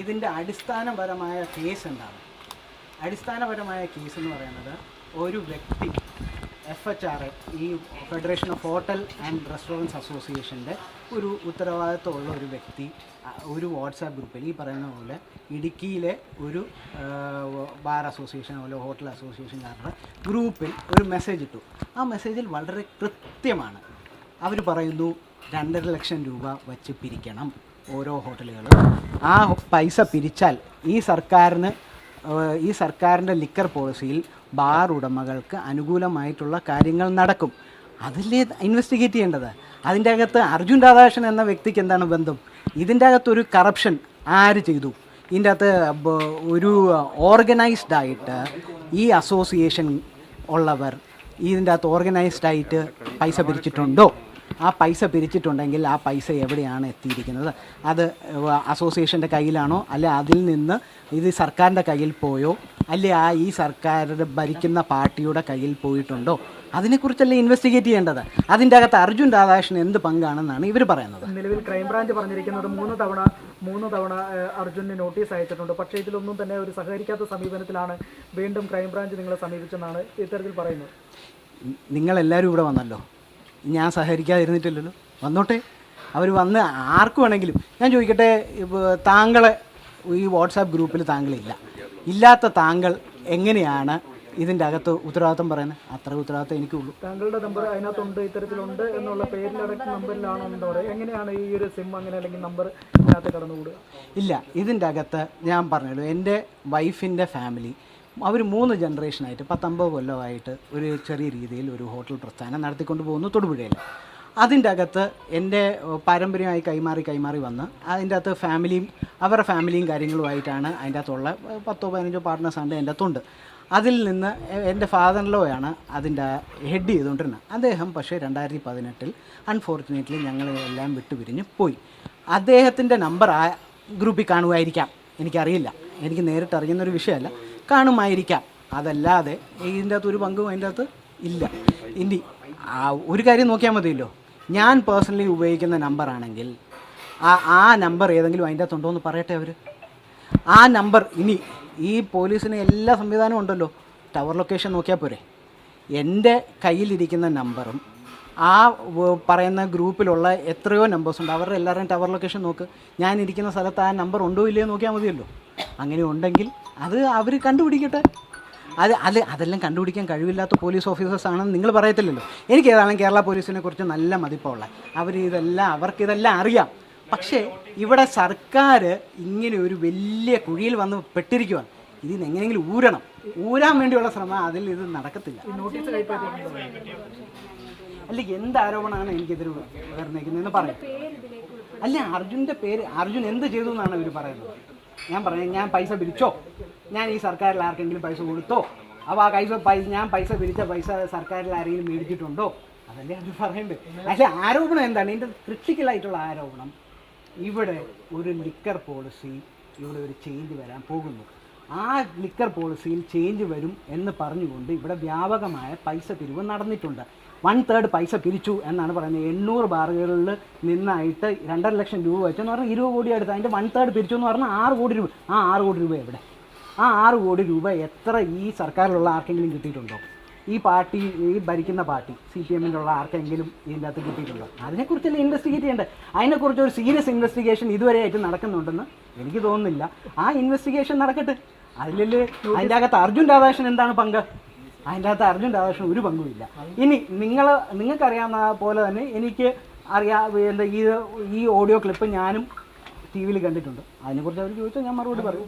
ഇതിൻ്റെ അടിസ്ഥാനപരമായ കേസ് എന്താണ്? അടിസ്ഥാനപരമായ കേസ് എന്ന് പറയുന്നത്, ഒരു വ്യക്തി FHRA, ഈ federation of hotel and restaurants അസോസിയേഷൻ്റെ ഒരു ഉത്തരവാദിത്തമുള്ള ഒരു വ്യക്തി ഒരു വാട്സാപ്പ് ഗ്രൂപ്പിൽ, ഈ പറയുന്ന പോലെ ഇടുക്കിയിലെ ഒരു ബാർ അസോസിയേഷൻ പോലെ ഹോട്ടൽ അസോസിയേഷൻകാരുടെ ഗ്രൂപ്പിൽ ഒരു മെസ്സേജ് ഇട്ടു. ആ മെസ്സേജിൽ വളരെ കൃത്യമാണ്. അവർ പറയുന്നു 2.5 ലക്ഷം രൂപ വച്ച് പിരിക്കണം ഓരോ ഹോട്ടലുകളും. ആ പൈസ പിരിച്ചാൽ ഈ സർക്കാരിൻ്റെ ലിക്കർ പോളിസിയിൽ ബാർ ഉടമകൾക്ക് അനുകൂലമായിട്ടുള്ള കാര്യങ്ങൾ നടക്കും. അതിലേ ഇൻവെസ്റ്റിഗേറ്റ് ചെയ്യേണ്ടത്. അതിൻ്റെ അകത്ത് അർജുൻ രാധാകൃഷ്ണൻ എന്ന വ്യക്തിക്ക് എന്താണ് ബന്ധം? ഇതിൻ്റെ അകത്തൊരു കറപ്ഷൻ ആര് ചെയ്തു? ഇതിൻ്റെ അകത്ത് ഒരു ഓർഗനൈസ്ഡ് ആയിട്ട് ഈ അസോസിയേഷൻ ഉള്ളവർ ഇതിൻ്റെ അകത്ത് ഓർഗനൈസ്ഡ് ആയിട്ട് പൈസ പിരിച്ചിട്ടുണ്ടോ? ആ പൈസ പിരിച്ചിട്ടുണ്ടെങ്കിൽ ആ പൈസ എവിടെയാണ് എത്തിയിരിക്കുന്നത്? അത് അസോസിയേഷൻ്റെ കയ്യിലാണോ, അല്ലെ അതിൽ നിന്ന് ഇത് സർക്കാരിൻ്റെ കയ്യിൽ പോയോ, അല്ലെ ഈ സർക്കാരിൻ്റെ ഭരിക്കുന്ന പാർട്ടിയുടെ കയ്യിൽ പോയിട്ടുണ്ടോ? അതിനെക്കുറിച്ചല്ലേ ഇൻവെസ്റ്റിഗേറ്റ് ചെയ്യേണ്ടത്. അതിൻ്റെ അകത്ത് അർജുൻ രാധാകൃഷ്ണൻ എന്ത് പങ്കാണെന്നാണ് ഇവർ പറയുന്നത്. നിലവിൽ ക്രൈംബ്രാഞ്ച് പറഞ്ഞിരിക്കുന്നത് മൂന്ന് തവണ അർജുന് നോട്ടീസ് അയച്ചിട്ടുണ്ട്. പക്ഷേ ഇതിലൊന്നും തന്നെ ഒരു സഹകരിക്കാത്ത സമീപനത്തിലാണ് വീണ്ടും ക്രൈംബ്രാഞ്ച് നിങ്ങളെ സമീപിച്ചെന്നാണ് ഇത്തരത്തിൽ പറയുന്നത്. നിങ്ങളെല്ലാവരും ഇവിടെ വന്നല്ലോ, ഞാൻ സഹകരിക്കാതിരുന്നിട്ടില്ലല്ലോ. വന്നോട്ടെ, അവർ വന്ന് ആർക്ക് വേണമെങ്കിലും. ഞാൻ ചോദിക്കട്ടെ, താങ്കളെ ഈ വാട്സാപ്പ് ഗ്രൂപ്പിൽ താങ്കളില്ല, ഇല്ലാത്ത താങ്കൾ എങ്ങനെയാണ് ഇതിൻ്റെ അകത്ത് ഉത്തരവാദിത്തം പറയുന്നത്? അത്ര ഉത്തരവാദിത്തം എനിക്കുള്ളൂ. താങ്കളുടെ നമ്പർ അതിനകത്തുണ്ട്, ഇത്തരത്തിലുണ്ട് എന്നുള്ള പേരിലടക്കം നമ്പറിലാണ് എന്താ പറയുക, എങ്ങനെയാണ് ഈ ഒരു സിം അങ്ങനെ അല്ലെങ്കിൽ നമ്പർ ഇതിനകത്ത് കടന്നുകൂടുക? ഇല്ല, ഇതിൻ്റെ അകത്ത് ഞാൻ പറഞ്ഞല്ലോ, എൻ്റെ വൈഫിൻ്റെ ഫാമിലി അവർ 3 ജനറേഷനായിട്ട് 10-50 കൊല്ലമായിട്ട് ഒരു ചെറിയ രീതിയിൽ ഒരു ഹോട്ടൽ പ്രസ്ഥാനം നടത്തിക്കൊണ്ട് പോകുന്നു തൊടുപുഴയിൽ. അതിൻ്റെ അകത്ത് എൻ്റെ പാരമ്പര്യമായി കൈമാറി വന്ന് അതിൻ്റെ അകത്ത് അവരുടെ ഫാമിലിയും കാര്യങ്ങളുമായിട്ടാണ് അതിൻ്റെ അകത്തുള്ള 10-15 പാർട്ട്നേഴ്സാണ്ട് എൻ്റെ അകത്തുണ്ട്. അതിൽ നിന്ന് എൻ്റെ ഫാദറിലോയാണ് അതിൻ്റെ ഹെഡ് ചെയ്തുകൊണ്ടിരുന്നത്. അദ്ദേഹം പക്ഷേ 2018 അൺഫോർച്ചുനേറ്റ്ലി ഞങ്ങളെല്ലാം വിട്ടുപിരിഞ്ഞ് പോയി. അദ്ദേഹത്തിൻ്റെ നമ്പർ ആ ഗ്രൂപ്പിൽ കാണുമായിരിക്കാം, എനിക്കറിയില്ല, എനിക്ക് നേരിട്ട് അറിയുന്നൊരു വിഷയമല്ല, കാണുമായിരിക്കാം. അതല്ലാതെ ഇതിൻ്റെ അകത്ത് ഒരു പങ്കും അതിൻ്റെ അകത്ത് ഇല്ല. ഇനി ഒരു കാര്യം നോക്കിയാൽ മതിയല്ലോ, ഞാൻ പേഴ്സണലി ഉപയോഗിക്കുന്ന നമ്പറാണെങ്കിൽ ആ നമ്പർ ഏതെങ്കിലും അതിൻ്റെ അകത്തുണ്ടോ എന്ന് പറയട്ടെ അവർ. ആ നമ്പർ ഇനി ഈ പോലീസിന് എല്ലാ സംവിധാനവും ഉണ്ടല്ലോ, ടവർ ലൊക്കേഷൻ നോക്കിയാൽ പോരെ. എൻ്റെ കയ്യിലിരിക്കുന്ന നമ്പറും ആ പറയുന്ന ഗ്രൂപ്പിലുള്ള എത്രയോ നമ്പേഴ്സുണ്ട്, അവരുടെ എല്ലാവരുടെയും ടവർ ലൊക്കേഷൻ നോക്ക്. ഞാൻ ഇരിക്കുന്ന സ്ഥലത്ത് ആ നമ്പർ ഉണ്ടോ ഇല്ലയോ നോക്കിയാൽ മതിയല്ലോ. അങ്ങനെ ഉണ്ടെങ്കിൽ അത് അവർ കണ്ടുപിടിക്കട്ടെ. അതെല്ലാം കണ്ടുപിടിക്കാൻ കഴിവില്ലാത്ത പോലീസ് ഓഫീസേഴ്സാണെന്ന് നിങ്ങൾ പറയത്തില്ലല്ലോ. എനിക്ക് ഏതാണെങ്കിലും കേരള പോലീസിനെ കുറിച്ച് നല്ല മതിപ്പുള്ള അവർക്കിതെല്ലാം അറിയാം. പക്ഷേ ഇവിടെ സർക്കാർ ഇങ്ങനെ ഒരു വലിയ കുഴിയിൽ വന്ന് പെട്ടിരിക്കുകയാണ്. ഇതിന് എങ്ങനെയെങ്കിലും ഊരാൻ വേണ്ടിയുള്ള ശ്രമം ഇത് നടക്കത്തില്ല. അല്ല, എന്ത് ആരോപണമാണ് എനിക്കെതിരെ വരുന്നേക്കുന്നതെന്ന് പറയാം. അല്ല, അർജുൻ എന്ത് ചെയ്തു എന്നാണ് ഇവർ പറയുന്നത്? ഞാൻ പറഞ്ഞു, ഞാൻ പൈസ പിരിച്ചോ, ഞാൻ ഈ സർക്കാരിൽ ആർക്കെങ്കിലും പൈസ കൊടുത്തോ, അപ്പോൾ ഞാൻ പൈസ പിരിച്ച പൈസ സർക്കാരിൽ ആരെങ്കിലും മേടിച്ചിട്ടുണ്ടോ? അതല്ലേ അവർ പറയേണ്ടത്. പക്ഷേ ആരോപണം എന്താണ്? ഇതിൻ്റെ ക്രിട്ടിക്കലായിട്ടുള്ള ആരോപണം, ഇവിടെ ഒരു ലിക്കർ പോളിസി, ഇവിടെ ഒരു ചേഞ്ച് വരാൻ പോകുന്നു. ആ ലിക്കർ പോളിസിയിൽ ചേഞ്ച് വരും എന്ന് പറഞ്ഞുകൊണ്ട് ഇവിടെ വ്യാപകമായ പൈസ പിരിവ് നടന്നിട്ടുണ്ട്. 1/3 പൈസ പിരിച്ചു എന്നാണ് പറയുന്നത്. 800 ബാറുകളിൽ നിന്നായിട്ട് 2.5 ലക്ഷം രൂപ വെച്ചെന്ന് പറഞ്ഞാൽ 20 കോടി അടുത്ത്. അതിൻ്റെ 1/3 പിരിച്ചു എന്ന് പറഞ്ഞാൽ 6 കോടി രൂപ. ആ 6 കോടി രൂപ എവിടെ? ആ 6 കോടി രൂപ എത്ര ഈ സർക്കാരിലുള്ള ആർക്കെങ്കിലും കിട്ടിയിട്ടുണ്ടോ? ഈ ഭരിക്കുന്ന പാർട്ടി CPM-ൻ്റെ ഉള്ള ആർക്കെങ്കിലും ഇതിൻ്റെ അകത്ത് കിട്ടിയിട്ടുണ്ടോ? അതിനെക്കുറിച്ചല്ലേ ഇൻവെസ്റ്റിഗേറ്റ് ചെയ്യേണ്ടത്. അതിനെക്കുറിച്ച് ഒരു സീരിയസ് ഇൻവെസ്റ്റിഗേഷൻ ഇതുവരെയായിട്ട് നടക്കുന്നുണ്ടെന്ന് എനിക്ക് തോന്നുന്നില്ല. ആ ഇൻവെസ്റ്റിഗേഷൻ നടക്കട്ടെ. അതിൻ്റെ അകത്ത് അർജുൻ രാധാകൃഷ്ണൻ എന്താണ് പങ്ക്? അതിൻ്റെ അകത്ത് അർജുൻ രാധാകൃഷ്ണൻ ഒരു പങ്കുമില്ല. ഇനി നിങ്ങൾക്കറിയാവുന്ന പോലെ തന്നെ എനിക്ക് ഈ ഓഡിയോ ക്ലിപ്പ് ഞാനും TV-യിൽ കണ്ടിട്ടുണ്ട്. അതിനെക്കുറിച്ച് അവർ ചോദിച്ചാൽ ഞാൻ മറുപടി പറയും.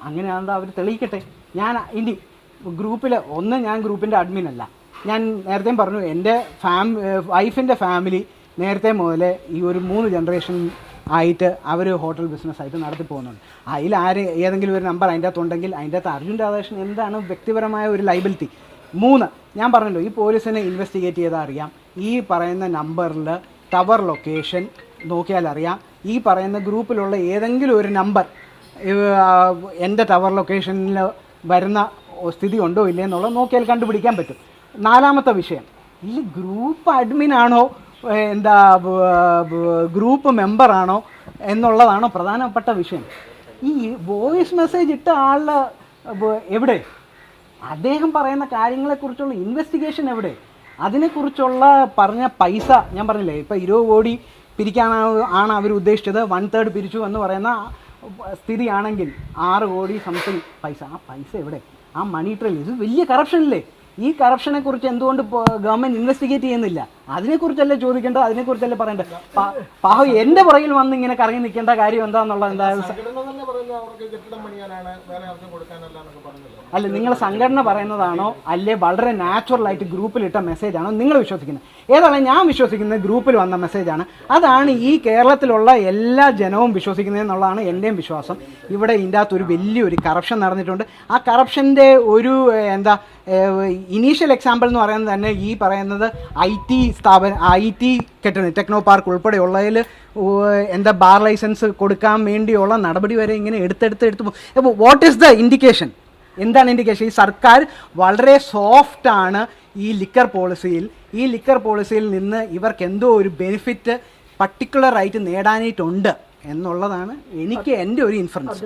അങ്ങനെയാണെന്ന് അവർ തെളിയിക്കട്ടെ. ഞാൻ ഗ്രൂപ്പിൻ്റെ അഡ്മിൻ അല്ല. ഞാൻ നേരത്തെ പറഞ്ഞു, എൻ്റെ വൈഫിൻ്റെ ഫാമിലി നേരത്തെ മുതലേ ഈ ഒരു 3 ജനറേഷൻ ആയിട്ട് അവർ ഹോട്ടൽ ബിസിനസ്സായിട്ട് നടത്തി പോകുന്നുണ്ട്. അതിൽ ഏതെങ്കിലും ഒരു നമ്പർ അതിൻ്റെ അകത്തുണ്ടെങ്കിൽ അതിൻ്റെ അകത്ത് അർജുൻ രാധാകൃഷ്ണൻ എന്താണ് വ്യക്തിപരമായ ഒരു ലൈബിലിറ്റി? 3, ഞാൻ പറഞ്ഞല്ലോ, ഈ പോലീസിനെ ഇൻവെസ്റ്റിഗേറ്റ് ചെയ്താൽ അറിയാം. ഈ പറയുന്ന നമ്പറിൽ ടവർ ലൊക്കേഷൻ നോക്കിയാൽ അറിയാം. ഈ പറയുന്ന ഗ്രൂപ്പിലുള്ള ഏതെങ്കിലും ഒരു നമ്പർ എൻ്റെ ടവർ ലൊക്കേഷനിൽ വരുന്ന സ്ഥിതി ഉണ്ടോ ഇല്ലേ എന്നുള്ളത് നോക്കിയാൽ കണ്ടുപിടിക്കാൻ പറ്റും. 4-മത്തെ വിഷയം, ഈ ഗ്രൂപ്പ് അഡ്മിനാണോ എന്താ ഗ്രൂപ്പ് മെമ്പറാണോ എന്നുള്ളതാണോ പ്രധാനപ്പെട്ട വിഷയം. ഈ വോയിസ് മെസ്സേജ് ഇട്ട ആളുടെ എവിടെ, അദ്ദേഹം പറയുന്ന കാര്യങ്ങളെക്കുറിച്ചുള്ള ഇൻവെസ്റ്റിഗേഷൻ എവിടെ, അതിനെക്കുറിച്ചുള്ള പറഞ്ഞ പൈസ ഞാൻ പറഞ്ഞില്ലേ, ഇപ്പോൾ 20 കോടി പിരിക്കാനാണ് അവർ ഉദ്ദേശിച്ചത്, 1/3 പിരിച്ചു എന്ന് പറയുന്ന സ്ഥിതിയാണെങ്കിൽ 6 കോടി സംതിങ് പൈസ, ആ പൈസ എവിടെ, ആ മണി ട്രെയിൽ, ഇത് വലിയ കറപ്ഷനല്ലേ. ഈ കറപ്ഷനെ കുറിച്ച് എന്തുകൊണ്ട് ഗവൺമെൻറ് ഇൻവെസ്റ്റിഗേറ്റ് ചെയ്യുന്നില്ല? അതിനെക്കുറിച്ചല്ലേ ചോദിക്കേണ്ടത്, അതിനെക്കുറിച്ചല്ലേ പറയേണ്ടത്. പാവം എൻ്റെ പുറകിൽ വന്ന് ഇങ്ങനെ കറങ്ങി നിൽക്കേണ്ട കാര്യം എന്താണെന്നുള്ളത് അല്ല, നിങ്ങൾ സംഘടന പറയുന്നതാണോ അല്ലേ വളരെ നാച്ചുറലായിട്ട് ഗ്രൂപ്പിലിട്ട മെസ്സേജാണോ നിങ്ങൾ വിശ്വസിക്കുന്നത്? ഏതാണ്? ഞാൻ വിശ്വസിക്കുന്നത് ഗ്രൂപ്പിൽ വന്ന മെസ്സേജാണ്. അതാണ് ഈ കേരളത്തിലുള്ള എല്ലാ ജനവും വിശ്വസിക്കുന്നത് എന്നുള്ളതാണ് എൻ്റെയും വിശ്വാസം. ഇവിടെ ഇതിൻ്റെ അകത്ത് ഒരു വലിയൊരു കറപ്ഷൻ നടന്നിട്ടുണ്ട്. ആ കറപ്ഷൻ്റെ ഒരു ഇനീഷ്യൽ എക്സാമ്പിൾ എന്ന് പറയുന്നത് തന്നെ ഈ പറയുന്നത് IT കെട്ടിടം ടെക്നോ പാർക്ക് ഉൾപ്പെടെയുള്ളതിൽ ബാർ ലൈസൻസ് കൊടുക്കാൻ വേണ്ടിയുള്ള നടപടി വരെ ഇങ്ങനെ എടുത്തു പോകും. അപ്പോൾ വാട്ട് ഈസ് ദ ഇൻഡിക്കേഷൻ? എന്താണ് ഇൻഡിക്കേഷൻ? ഈ സർക്കാർ വളരെ സോഫ്റ്റാണ് ഈ ലിക്കർ പോളിസിയിൽ നിന്ന് ഇവർക്ക് എന്തോ ഒരു ബെനിഫിറ്റ് പർട്ടിക്കുലറായിട്ട് നേടാനായിട്ടുണ്ട് എന്നുള്ളതാണ് എനിക്ക് എൻ്റെ ഒരു ഇൻഫറൻസ്.